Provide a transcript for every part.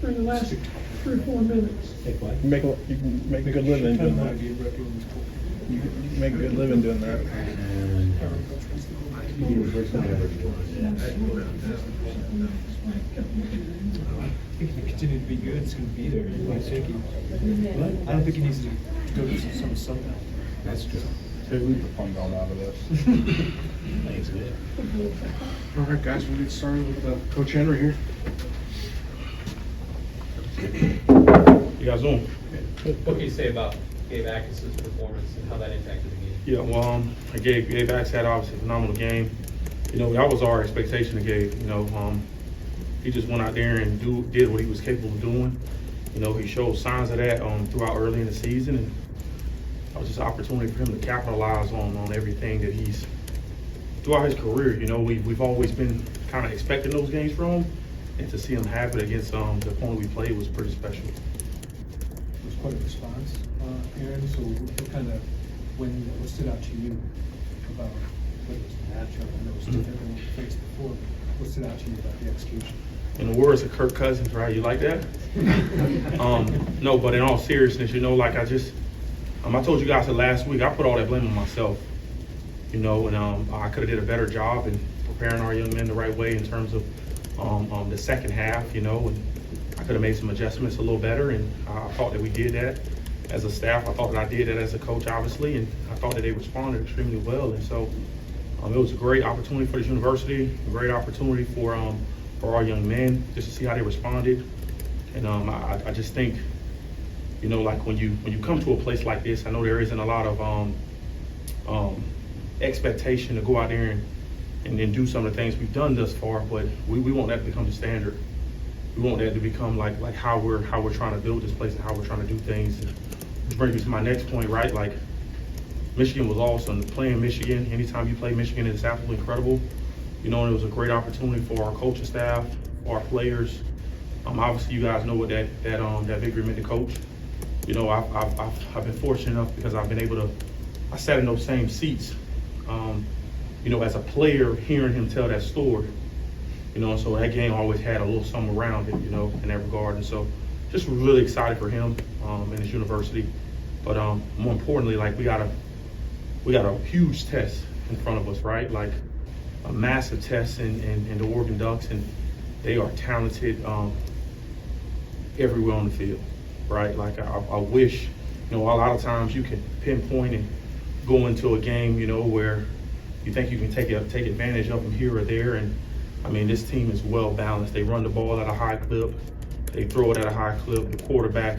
for the last 3 or 4 minutes. You can make a good living doing that. You can make a good living doing that. If he continue to be good, it's going to be there. I don't think he needs to go to some sub. That's true. Hey, we put fun going out of this. Thanks, good. All right, guys, we'll get started with Coach Henry here. You guys doing? What can you say about Gabe Atkins' performance and how that impacted the game? Yeah, well, Gabe Axe had obviously a phenomenal game. You know, that was our expectation of Gabe. You know, he just went out there and did what he was capable of doing. You know, he showed signs of that throughout early in the season, and it was just an opportunity for him to capitalize on everything that he's throughout his career. You know, we've always been kind of expecting those games from him, and to see him have it against the opponent we played was pretty special. It was quite a response, Aaron. So what stood out to you about what was the matchup? I know it was different than what we faced before. But what stood out to you about the execution? In the words of Kirk Cousins, right? You like that? No, but in all seriousness, you know, like I told you guys that last week, I put all that blame on myself. You know, and I could have did a better job in preparing our young men the right way in terms of the second half, you know, and I could have made some adjustments a little better, and I thought that we did that as a staff. I thought that I did that as a coach, obviously, and I thought that they responded extremely well. And so it was a great opportunity for this university, a great opportunity for our young men just to see how they responded. And I just think, you know, like when you come to a place like this, I know there isn't a lot of expectation to go out there and then do some of the things we've done thus far, but we want that to become the standard. We want that to become like how we're trying to build this place and how we're trying to do things. Which brings me to my next point, right? Like, Michigan was awesome. Playing Michigan, anytime you play Michigan, it's absolutely incredible. You know, and it was a great opportunity for our coaching staff, for our players. Obviously, you guys know what that victory meant to coach. You know, I've been fortunate enough because I've been able to. I sat in those same seats. You know, as a player, hearing him tell that story. You know, and so that game always had a little something around it. You know, in that regard, and so just really excited for him and his university. But more importantly, like we got a huge test in front of us, right? Like a massive test in the Oregon Ducks, and they are talented everywhere on the field, right? Like I wish, you know, a lot of times you can pinpoint and go into a game, you know, where you think you can take advantage of them here or there, and I mean, this team is well balanced. They run the ball at a high clip, they throw it at a high clip. The quarterback,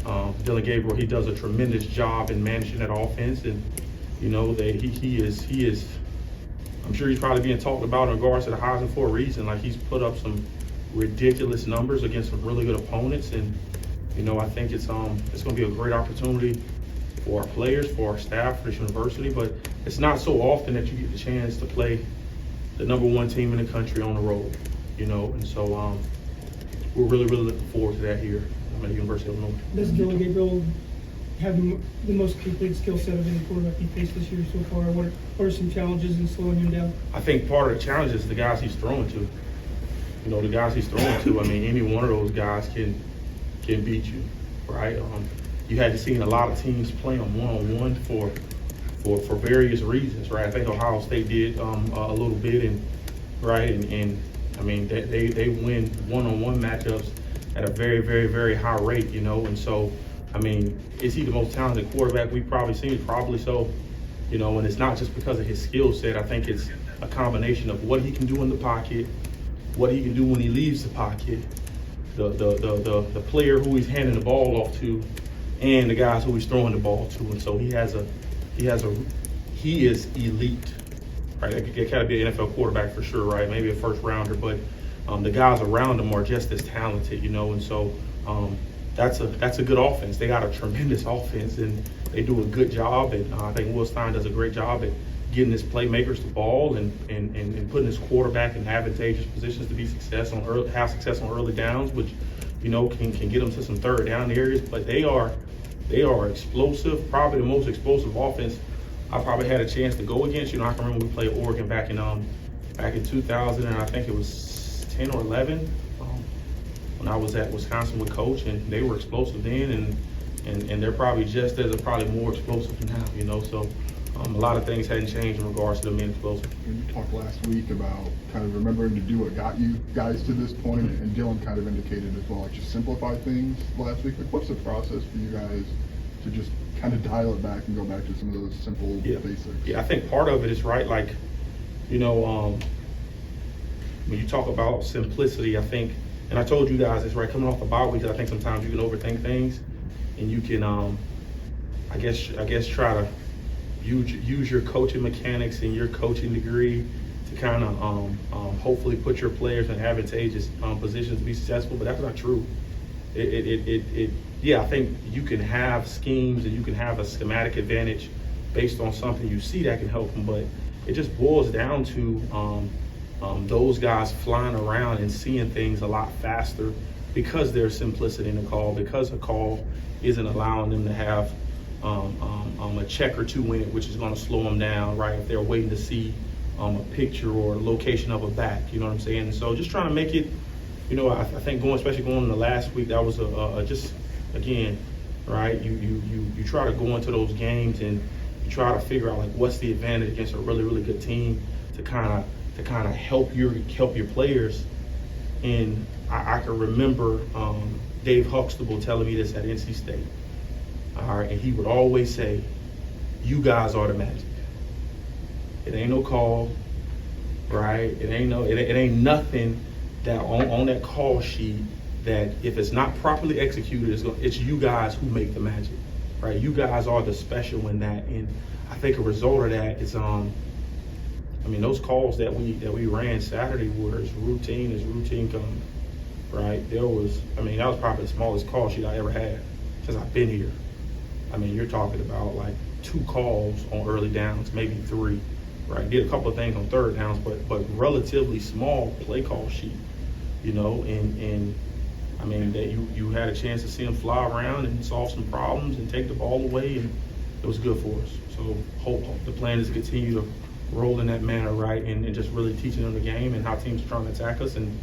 Dylan Gabriel, he does a tremendous job in managing that offense, and you know, he is. I'm sure he's probably being talked about in regards to the Heisman for a reason. Like, he's put up some ridiculous numbers against some really good opponents, and you know, I think it's going to be a great opportunity for our players, for our staff, for this university. But it's not so often that you get the chance to play the #1 team in the country on the road, you know, and so we're really looking forward to that here at the University of Illinois. Does Dylan Gabriel have the most complete skill set of any quarterback he faced this year so far? What are some challenges in slowing him down? I think part of the challenge is the guys he's throwing to. You know, the guys he's throwing to, I mean, any one of those guys can beat you, right? You had seen a lot of teams play him one-on-one for various reasons, right? I think Ohio State did a little bit, and I mean, they win one-on-one matchups at a very high rate, you know, and so, I mean, is he the most talented quarterback we've probably seen? Probably so, you know, and it's not just because of his skill set. I think it's a combination of what he can do in the pocket, what he can do when he leaves the pocket, the player who he's handing the ball off to, and the guys who he's throwing the ball to. And so he is elite, right? It gotta be an NFL quarterback for sure, right? Maybe a first rounder, but the guys around him are just as talented, you know, and so that's a good offense. They got a tremendous offense, and they do a good job. And I think Will Stein does a great job at getting his playmakers the ball and putting his quarterback in advantageous positions to have success on early downs, which, you know, can get them to some third down areas. But they are explosive, probably the most explosive offense I probably had a chance to go against. You know, I can remember we played Oregon back in 2000, and I think it was 10 or 11. when I was at Wisconsin with Coach, and they were explosive then, and they're probably just as, or probably more explosive now, you know. So a lot of things hadn't changed in regards to them being explosive. You talked last week about kind of remembering to do what got you guys to this point, and Dylan kind of indicated as well, like just simplify things last week. Like, what's the process for you guys to just kind of dial it back and go back to some of those simple basics? Yeah, I think part of it is right, like, you know, when you talk about simplicity, I think, and I told you guys this, right, coming off the bye week, I think sometimes you can overthink things, and you can, I guess try to use your coaching mechanics and your coaching degree to kind of hopefully put your players in advantageous positions to be successful, but that's not true. Yeah, I think you can have schemes and you can have a schematic advantage based on something you see that can help them, but it just boils down to those guys flying around and seeing things a lot faster because there's simplicity in the call, because a call isn't allowing them to have a check or two in it, which is going to slow them down, right? If they're waiting to see a picture or location of a back, you know what I'm saying? And so just trying to make it, you know, I think especially going into last week, that was just, again, right? You try to go into those games and you try to figure out like what's the advantage against a really, really good team to kind of help your players. And I can remember Dave Huxtable telling me this at NC State. All right, and he would always say, "You guys are the magic. It ain't no call, right? It ain't nothing that on that call sheet that if it's not properly executed, it's you guys who make the magic, right? You guys are the special in that." And I think a result of that is I mean, those calls that we ran Saturday were as routine comes, right? That was probably the smallest call sheet I ever had since I've been here. I mean, you're talking about like 2 calls on early downs, maybe 3, right? Did a couple of things on third downs, but relatively small play call sheet, you know, and I mean, that you had a chance to see them fly around and solve some problems and take the ball away, and it was good for us. So hope the plan is to continue to roll in that manner, right, and just really teaching them the game and how teams are trying to attack us, and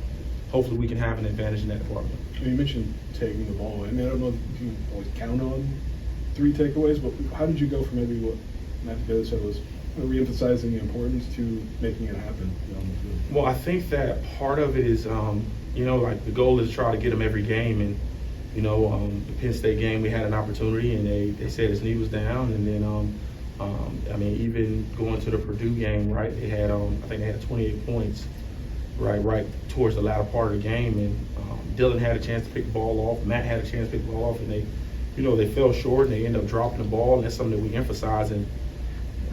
hopefully we can have an advantage in that department. You mentioned taking the ball away. I mean, I don't know if you always count on 3 takeaways, but how did you go from maybe what Matt Davis said was re-emphasizing the importance to making it happen on the field? Well, I think that part of it is, you know, like the goal is to try to get them every game. And, you know, the Penn State game, we had an opportunity and they said his knee was down. And then, I mean, even going to the Purdue game, right, they had, I think they had 28 points, right towards the latter part of the game. And Dylan had a chance to pick the ball off. Matt had a chance to pick the ball off, and they, you know, they fell short and they ended up dropping the ball. And that's something that we emphasize. And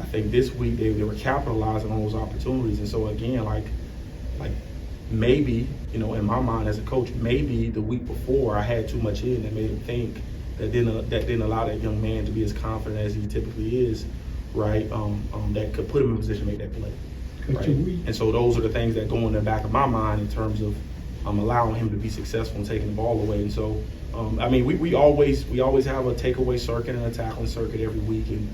I think this week they were capitalizing on those opportunities. And so again, like maybe, you know, in my mind as a coach, maybe the week before I had too much in that made him think that didn't allow that young man to be as confident as he typically is, right? That could put him in a position to make that play. Right? And so those are the things that go in the back of my mind in terms of allowing him to be successful and taking the ball away. And so, I mean, we always have a takeaway circuit and a tackling circuit every week, and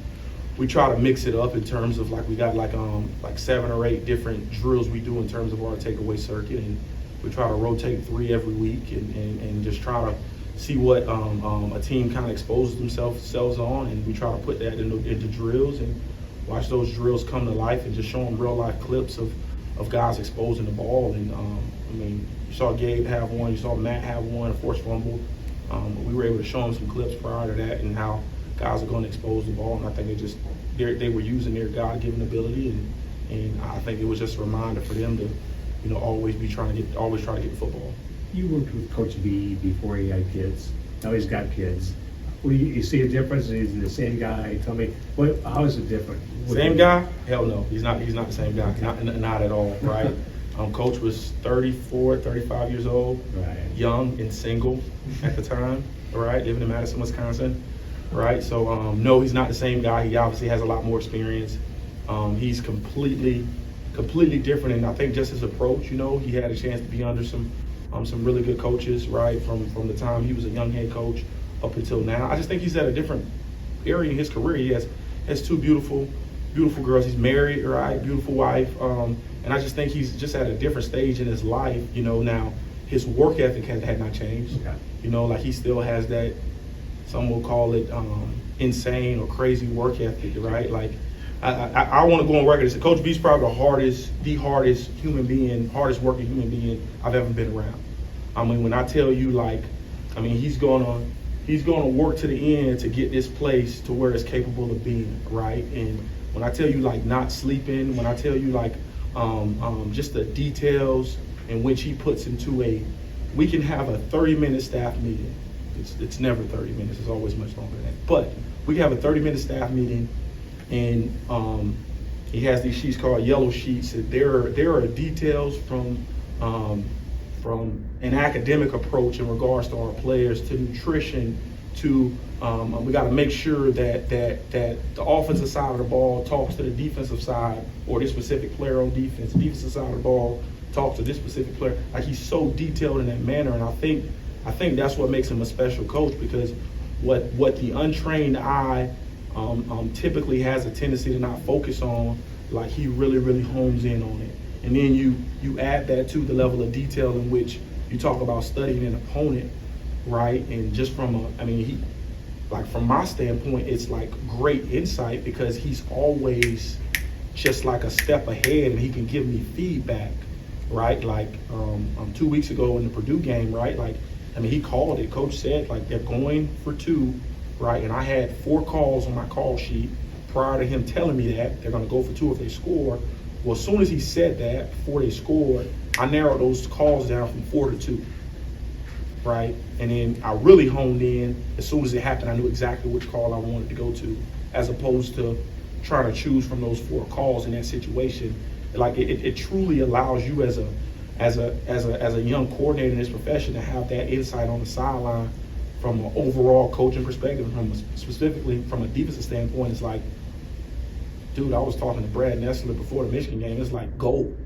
we try to mix it up in terms of like we got like 7 or 8 different drills we do in terms of our takeaway circuit, and we try to rotate 3 every week and just try to see what a team kind of exposes themselves on, and we try to put that into drills and watch those drills come to life and just show them real life clips of guys exposing the ball. And I mean, you saw Gabe have one, you saw Matt have one, a forced fumble. We were able to show them some clips prior to that and how guys are going to expose the ball, and I think they were using their God-given ability, and I think it was just a reminder for them to, you know, always try to get the football. You worked with Coach B before he had kids. Now he's got kids. What do you see a difference? Is he the same guy? Tell me, how is it different? Same guy? Hell no, he's not the same guy. Not at all, right? Coach was 34, 35 years old, right, young and single at the time, right? Living in Madison, Wisconsin. Right, so no, he's not the same guy. He obviously has a lot more experience. He's completely different, and I think just his approach. You know, he had a chance to be under some really good coaches, right, from the time he was a young head coach up until now. I just think he's at a different area in his career. He has 2 beautiful girls. He's married, right, beautiful wife, and I just think he's just at a different stage in his life. You know, now his work ethic had not changed. Okay. You know, like he still has that, some will call it insane or crazy work ethic, right? Like I want to go on record and say Coach B's probably the hardest human being, hardest working human being I've ever been around. I mean, when I tell you, like, I mean, he's gonna work to the end to get this place to where it's capable of being, right? And when I tell you, like, not sleeping, when I tell you, like, just the details in which he puts into we can have a 30-minute staff meeting. It's never 30 minutes, it's always much longer than that. But we can have a 30-minute staff meeting, and he has these sheets called yellow sheets. There are details from an academic approach in regards to our players, to nutrition, to we got to make sure that the offensive side of the ball talks to the defensive side, or this specific player on defense. The defensive side of the ball talks to this specific player. Like, he's so detailed in that manner, and I think that's what makes him a special coach, because what the untrained eye typically has a tendency to not focus on, like, he really hones in on it. And then you add that to the level of detail in which you talk about studying an opponent, right? And just from from my standpoint, it's like great insight, because he's always just like a step ahead, and he can give me feedback, right? Like 2 weeks ago in the Purdue game, right? Like, I mean, he called it. Coach said, like, they're going for 2, right? And I had 4 calls on my call sheet prior to him telling me that they're going to go for 2 if they score. Well, as soon as he said that, before they scored, I narrowed those calls down from 4 to 2, right? And then I really honed in. As soon as it happened, I knew exactly which call I wanted to go to, as opposed to trying to choose from those 4 calls in that situation. Like, it truly allows you as a young coordinator in this profession to have that insight on the sideline from an overall coaching perspective, specifically from a defensive standpoint. It's like, dude, I was talking to Brad Nessler before the Michigan game. It's like gold.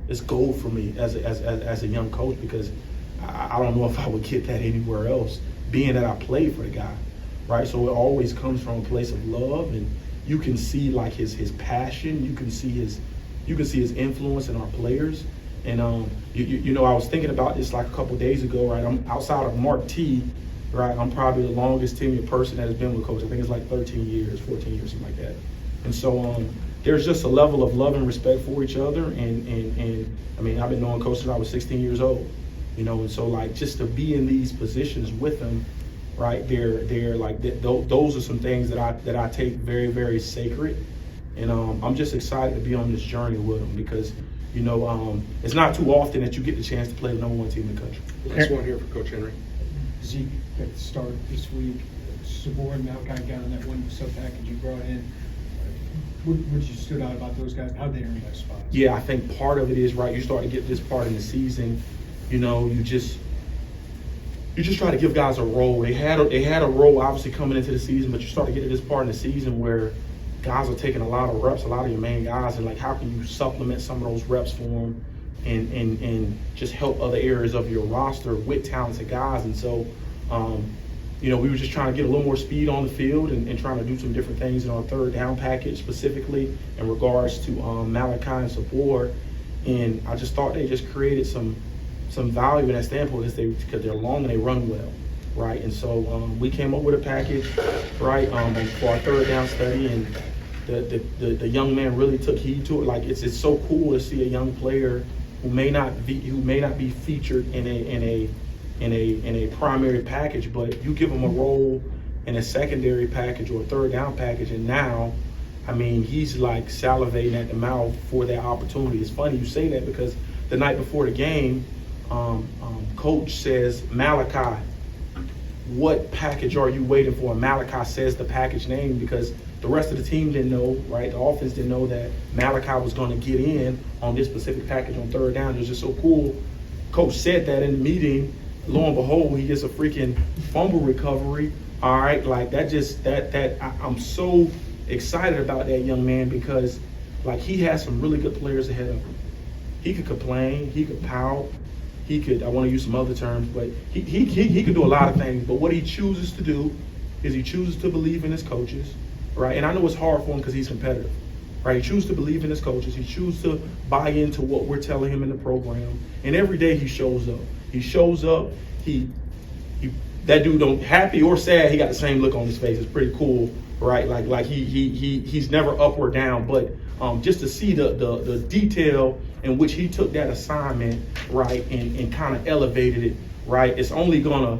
It's gold for me as a young coach, because I don't know if I would get that anywhere else, being that I played for the guy, right? So it always comes from a place of love, and you can see, like, his passion. You can see his influence in our players. And you know, I was thinking about this like a couple days ago, right? I'm outside of Mark T, right? I'm probably the longest tenured person that has been with Coach. I think it's like 13 years, 14 years, something like that. And so there's just a level of love and respect for each other. And I mean, I've been knowing Coach since I was 16 years old, you know. And so, like, just to be in these positions with them, right? They're like, those are some things that I take very, very sacred. And I'm just excited to be on this journey with them, because, you know, it's not too often that you get the chance to play the #1 team in the country. Last one here for Coach Henry. Zeke at the start this week, Sabor, Malachi got on that one sub package you brought in. What you stood out about those guys? How'd they earn that spot? Yeah, I think part of it is, right, you start to get this part in the season, you know, you just try to give guys a role. They had a role obviously coming into the season, but you start to get to this part in the season where guys are taking a lot of reps, a lot of your main guys, and like, how can you supplement some of those reps for them and just help other areas of your roster with talented guys. And so, you know, we were just trying to get a little more speed on the field and trying to do some different things in our third down package, specifically in regards to Malachi and Sabor. And I just thought they just created some value in that standpoint, because they're long and they run well, right? And so we came up with a package, right, for our third down study, and the young man really took heed to it. Like, it's so cool to see a young player who may not be featured in a primary package, but you give him a role in a secondary package or a third down package, and now, I mean, he's like salivating at the mouth for that opportunity. It's funny you say that, because the night before the game, Coach says, Malachi, what package are you waiting for? And Malachi says the package name, because the rest of the team didn't know, right? The offense didn't know that Malachi was going to get in on this specific package on third down. It was just so cool. Coach said that in the meeting. Lo and behold, he gets a freaking fumble recovery. All right, like, I'm so excited about that young man, because, like, he has some really good players ahead of him. He could complain, he could pout, he could, I want to use some other terms, but he could do a lot of things. But what he chooses to do is he chooses to believe in his coaches, right? And I know it's hard for him because he's competitive, right? He chooses to believe in his coaches. He chooses to buy into what we're telling him in the program. And every day he shows up. He shows up. That dude don't happy or sad. He got the same look on his face. It's pretty cool, right? Like he's never up or down. But just to see the detail in which he took that assignment, right, and kind of elevated it, right, it's only gonna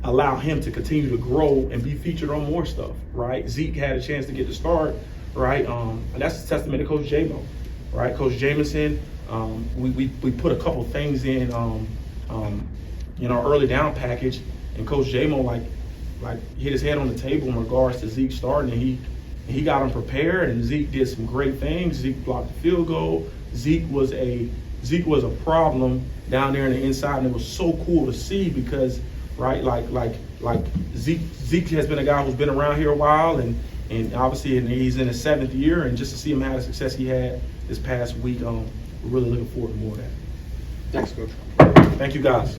allow him to continue to grow and be featured on more stuff, right? Zeke had a chance to get the start, right? And that's a testament to Coach J-Mo, right? Coach Jamison, we put a couple things in our early down package, and Coach J-Mo like hit his head on the table in regards to Zeke starting, and he got him prepared, and Zeke did some great things. Zeke blocked the field goal. Zeke was a problem down there on the inside, and it was so cool to see because, right, like Zeke has been a guy who's been around here a while, and obviously he's in his 7th year, and just to see him have the success he had this past week, we're really looking forward to more of that. Thanks, Coach. Thank you, guys.